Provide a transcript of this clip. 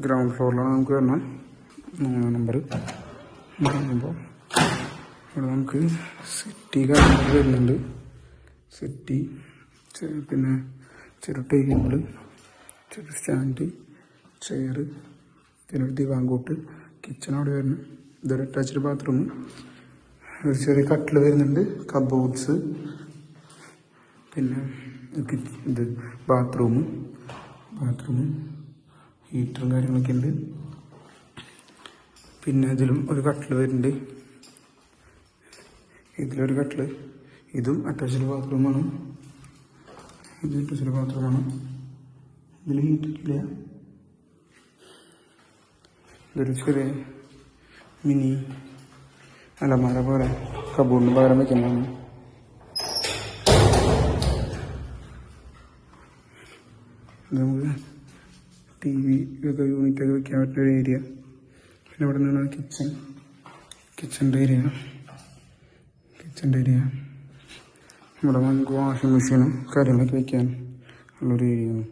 Ground ഫ്ലോറിലാണ് നമുക്ക് വരുന്നത് 3 number. പറയുമ്പോൾ ഇവിടെ നമുക്ക് സെറ്റി കാര്യങ്ങൾ വരുന്നുണ്ട്. സെറ്റി, പിന്നെ ചെറു ടേബിള്, ചെറു സ്റ്റാൻഡ്, ചെയർ, പിന്നെ ഒരു ദിവാങ്കോട്ട്, കിച്ചൺ അവിടെ വരുന്നു. ഇതൊരു അറ്റാച്ച്ഡ് ബാത്റൂം, ഒരു ചെറിയ കട്ടിൽ വരുന്നുണ്ട്, കബോർഡ്സ്, പിന്നെ ഇത് ബാത്റൂം, ഹീറ്ററും കാര്യങ്ങളൊക്കെ ഉണ്ട്. പിന്നെ ഇതിലും ഒരു കട്ടിൽ വരുന്നുണ്ട്, ഇതിലൊരു കട്ടിൽ. ഇതും അറ്റാച്ച്ഡ് ബാത്റൂമാണ്. ഇതിൽ ഹീറ്ററില്ല. ഇതൊരു ചെറിയ മിനി അലമാര പോലെ കബോർഡിന് പകരം വയ്ക്കുന്നതാണ്. നമുക്ക് TV ഒക്കെ യൂണിറ്റൊക്കെ വെക്കാൻ പറ്റുന്ന ഒരു ഏരിയ. പിന്നെ ഇവിടെ നിന്നാണ് കിച്ചൻ്റെ ഏരിയ. ഇവിടെ നമുക്ക് വാഷിംഗ് മെഷീനും കാര്യങ്ങളൊക്കെ വെക്കാൻ ഉള്ളൊരു ഏരിയയാണ്.